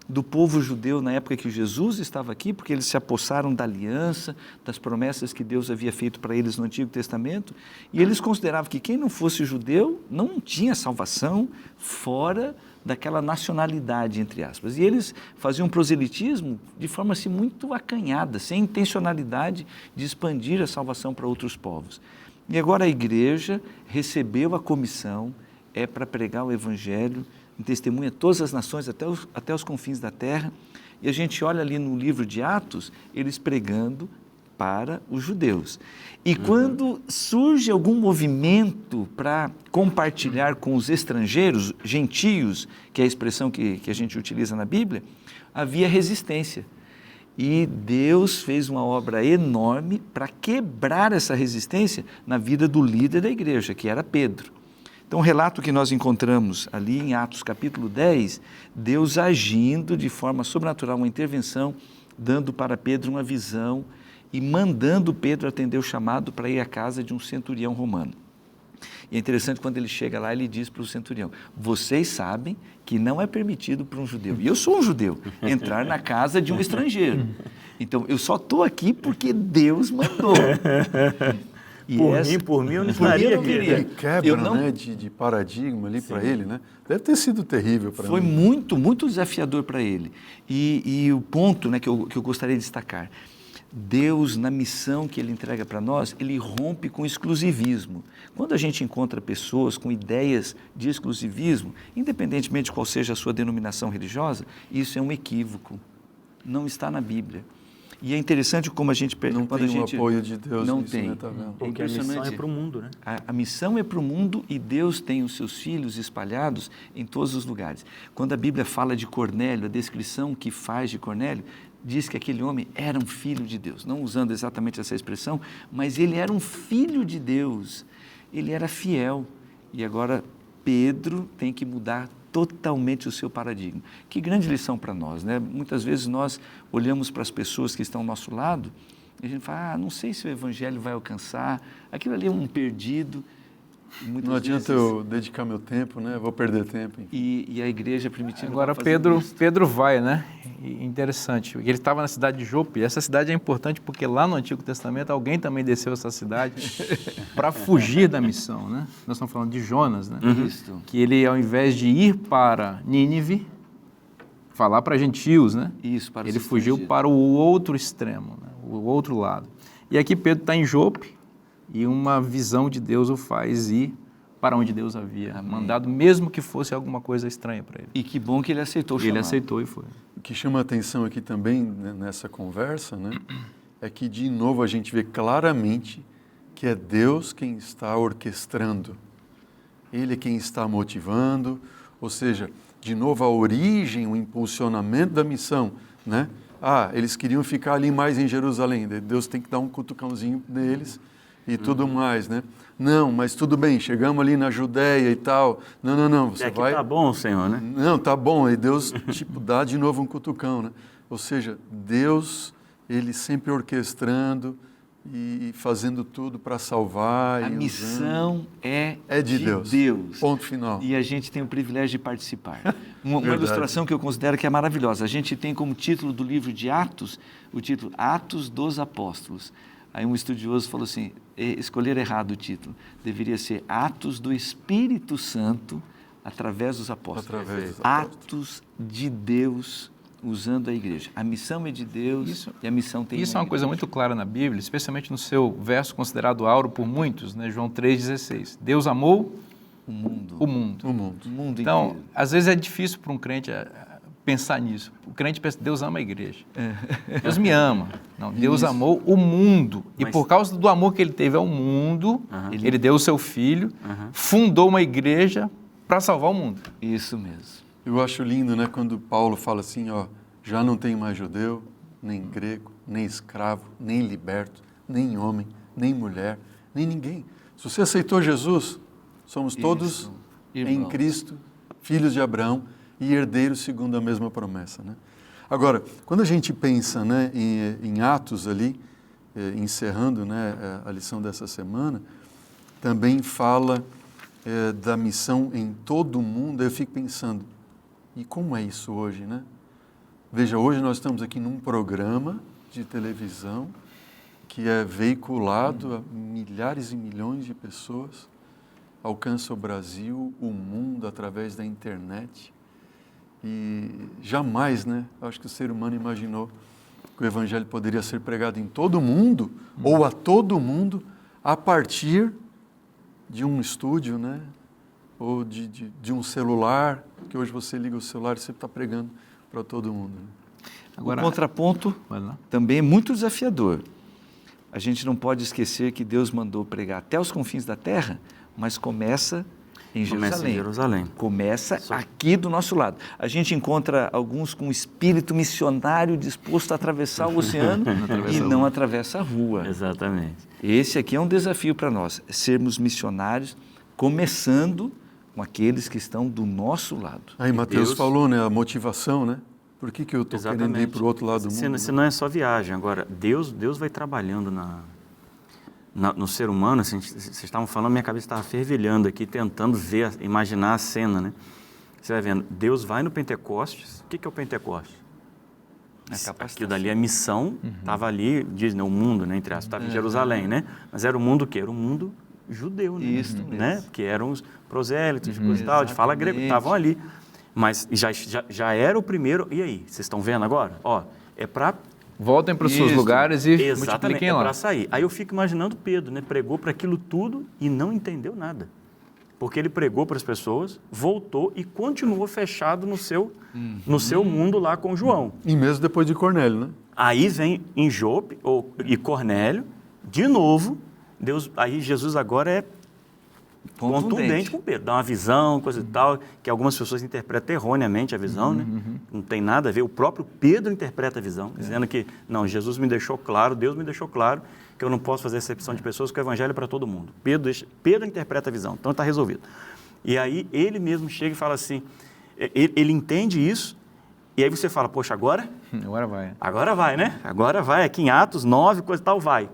do povo judeu na época que Jesus estava aqui, porque eles se apossaram da aliança, das promessas que Deus havia feito para eles no Antigo Testamento, e eles consideravam que quem não fosse judeu não tinha salvação fora daquela nacionalidade, entre aspas. E eles faziam proselitismo de forma assim muito acanhada, sem intencionalidade de expandir a salvação para outros povos. E agora a igreja recebeu a comissão, para pregar o Evangelho, em testemunha a todas as nações, até os confins da terra. E a gente olha ali no livro de Atos, eles pregando para os judeus. E quando surge algum movimento para compartilhar com os estrangeiros, gentios, que é a expressão que a gente utiliza na Bíblia, havia resistência. E Deus fez uma obra enorme para quebrar essa resistência na vida do líder da igreja, que era Pedro. Então, o relato que nós encontramos ali em Atos capítulo 10, Deus agindo de forma sobrenatural, uma intervenção, dando para Pedro uma visão e mandando Pedro atender o chamado para ir à casa de um centurião romano. E é interessante quando ele chega lá, ele diz para o centurião, vocês sabem que não é permitido para um judeu, e eu sou um judeu, entrar na casa de um estrangeiro. Então, eu só estou aqui porque Deus mandou. E por mim eu não estaria aqui. Ele quebra, né, de paradigma ali para ele, né? Deve ter sido terrível para ele. Foi muito, muito desafiador para ele. E o ponto, né, que eu gostaria de destacar, Deus, na missão que Ele entrega para nós, Ele rompe com exclusivismo. Quando a gente encontra pessoas com ideias de exclusivismo, independentemente de qual seja a sua denominação religiosa, isso é um equívoco, não está na Bíblia. E é interessante como a gente... Não tem o apoio de Deus não nisso, tem. né? Tá vendo? Porque a missão é para o mundo, né? A missão é para o mundo e Deus tem os seus filhos espalhados em todos os lugares. Quando a Bíblia fala de Cornélio, a descrição que faz de Cornélio, diz que aquele homem era um filho de Deus. Não usando exatamente essa expressão, mas ele era um filho de Deus. Ele era fiel. E agora Pedro tem que mudar totalmente o seu paradigma. Que grande lição para nós, né? Muitas vezes nós olhamos para as pessoas que estão ao nosso lado E a gente fala, não sei se o evangelho vai alcançar, aquilo ali é um perdido. Não adianta eu dedicar meu tempo, né? Vou perder tempo. E a igreja primitiva... Agora Pedro vai, né? E interessante, ele estava na cidade de Jope, e essa cidade é importante porque lá no Antigo Testamento alguém também desceu essa cidade para fugir da missão, né? Nós estamos falando de Jonas, né? Isso. Que ele, ao invés de ir para Nínive, falar para gentios, né? Isso, para ele fugiu para o outro extremo, né? O outro lado. E aqui Pedro está em Jope e uma visão de Deus o faz ir para onde Deus havia mandado, mesmo que fosse alguma coisa estranha para ele. E que bom que ele aceitou o chamado. Ele aceitou e foi. O que chama a atenção aqui também nessa conversa, né, é que de novo a gente vê claramente que é Deus quem está orquestrando. Ele é quem está motivando, ou seja, de novo a origem, o impulsionamento da missão, né? Eles queriam ficar ali mais em Jerusalém, Deus tem que dar um cutucãozinho neles e tudo mais, né? Não, mas tudo bem, chegamos ali na Judéia e tal. Não, você vai... tá bom, Senhor, né? Não, tá bom, e Deus, dá de novo um cutucão, né? Ou seja, Deus, Ele sempre orquestrando e fazendo tudo para salvar. A missão é de Deus. Ponto final. E a gente tem o privilégio de participar. Uma ilustração que eu considero que é maravilhosa. A gente tem como título do livro de Atos, o título Atos dos Apóstolos. Aí um estudioso falou assim, escolher errado o título, deveria ser Atos do Espírito Santo através dos apóstolos. Atos de Deus usando a igreja. A missão é de Deus e a missão tem... Isso é uma coisa muito clara na Bíblia, especialmente no seu verso considerado áureo por muitos, né? João 3,16. Deus amou o mundo então, inteiro. Às vezes é difícil para um crente pensar nisso. O crente pensa, Deus ama a igreja. Deus me ama. Não, Deus amou o mundo. E por causa do amor que ele teve ao mundo, ele deu o seu filho, fundou uma igreja para salvar o mundo. Isso mesmo. Eu acho lindo, né, quando Paulo fala assim, já não tem mais judeu, nem grego, nem escravo, nem liberto, nem homem, nem mulher, nem ninguém. Se você aceitou Jesus, somos todos em Cristo, filhos de Abraão e herdeiros segundo a mesma promessa, né? Agora, quando a gente pensa, né, em Atos ali, encerrando, né, a lição dessa semana, também fala da missão em todo o mundo. Eu fico pensando, e como é isso hoje, né? Veja, hoje nós estamos aqui num programa de televisão que é veiculado a milhares e milhões de pessoas, alcança o Brasil, o mundo através da internet. E jamais, né? Acho que o ser humano imaginou que o Evangelho poderia ser pregado em todo o mundo, ou a todo mundo, a partir de um estúdio, né? Ou de um celular, que hoje você liga o celular e você está pregando para todo mundo. Né? Agora, o contraponto também é muito desafiador. A gente não pode esquecer que Deus mandou pregar até os confins da terra, mas começa em Jerusalém. Começa aqui do nosso lado. A gente encontra alguns com espírito missionário disposto a atravessar o oceano e não atravessa a rua. Exatamente. Esse aqui é um desafio para nós, sermos missionários, começando com aqueles que estão do nosso lado. Aí Mateus falou, né, a motivação, né? Por que eu estou querendo ir para o outro lado do mundo? Se não é só viagem. Agora, Deus vai trabalhando no ser humano. Assim, vocês estavam falando, minha cabeça estava fervilhando aqui, tentando imaginar a cena, né? Você vai vendo, Deus vai no Pentecostes. O que é o Pentecostes? Aquilo dali, a missão, estava ali, diz, né, o mundo, né, entre aspas, estava em Jerusalém, né? Mas era o mundo o quê? Era o mundo judeu, né? Isso né? Porque eram os prosélitos, coisa e tal, de fala grega, estavam ali. Mas já era o primeiro. E aí, vocês estão vendo agora? É para... Voltem para os seus lugares e multipliquem lá. É para sair. Aí eu fico imaginando Pedro, né? Pregou para aquilo tudo e não entendeu nada. Porque ele pregou para as pessoas, voltou e continuou fechado no seu mundo lá com João. E mesmo depois de Cornélio, né? Aí vem em Jope e Cornélio, de novo, aí Jesus agora é contundente com Pedro, dá uma visão, coisa e tal, que algumas pessoas interpretam erroneamente a visão, né? Não tem nada a ver, o próprio Pedro interpreta a visão, dizendo que, não, Jesus me deixou claro, Deus me deixou claro, que eu não posso fazer acepção de pessoas, que o Evangelho é para todo mundo. Pedro interpreta a visão, então está resolvido. E aí ele mesmo chega e fala assim, ele entende isso, E aí você fala, poxa, agora? Agora vai. Agora vai, né? Agora vai, aqui em Atos 9, coisa e tal, vai.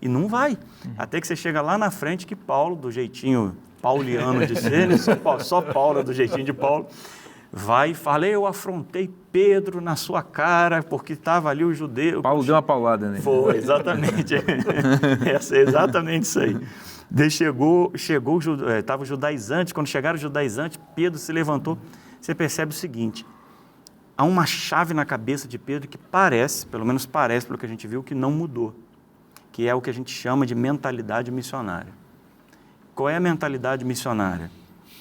E não vai. Até que você chega lá na frente que Paulo, do jeitinho pauliano de ser, né? Só Paulo do jeitinho de Paulo, vai e fala, eu afrontei Pedro na sua cara, porque estava ali o judeu. Paulo deu uma paulada nele. Foi, exatamente. É exatamente isso aí. Daí estava os judaizantes, quando chegaram os judaizantes, Pedro se levantou. Você percebe o seguinte, há uma chave na cabeça de Pedro que parece, pelo menos parece pelo que a gente viu, que não mudou, que é o que a gente chama de mentalidade missionária. Qual é a mentalidade missionária?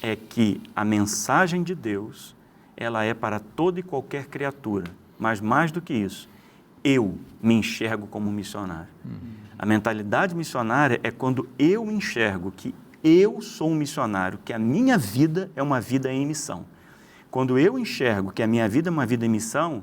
É que a mensagem de Deus, ela é para toda e qualquer criatura, mas mais do que isso, eu me enxergo como missionário. A mentalidade missionária é quando eu enxergo que eu sou um missionário, que a minha vida é uma vida em missão. Quando eu enxergo que a minha vida é uma vida em missão,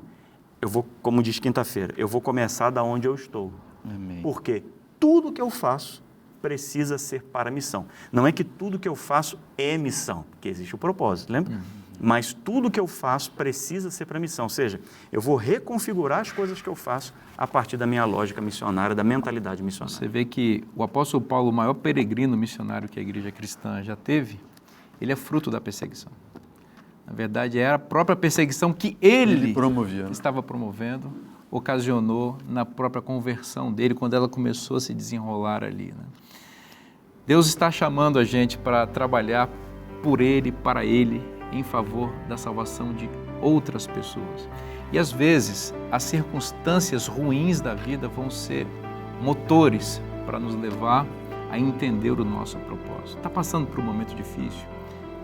eu vou, como diz quinta-feira, eu vou começar da onde eu estou. Amém. Porque tudo que eu faço precisa ser para a missão. Não é que tudo que eu faço é missão, porque existe o propósito, lembra? Mas tudo que eu faço precisa ser para a missão. Ou seja, eu vou reconfigurar as coisas que eu faço a partir da minha lógica missionária, da mentalidade missionária. Você vê que o apóstolo Paulo, o maior peregrino missionário que a igreja cristã já teve, ele é fruto da perseguição. Na verdade, era a própria perseguição que ele promovia, né? estava promovendo, ocasionou na própria conversão dele, quando ela começou a se desenrolar ali, né? Deus está chamando a gente para trabalhar por Ele, para Ele, em favor da salvação de outras pessoas. E às vezes, as circunstâncias ruins da vida vão ser motores para nos levar a entender o nosso propósito. Está passando por um momento difícil.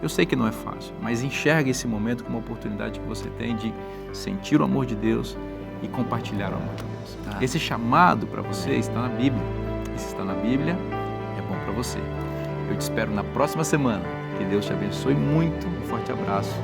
Eu sei que não é fácil, mas enxergue esse momento como uma oportunidade que você tem de sentir o amor de Deus e compartilhar o amor de Deus. Esse chamado para você está na Bíblia. E se está na Bíblia, é bom para você. Eu te espero na próxima semana. Que Deus te abençoe muito. Um forte abraço.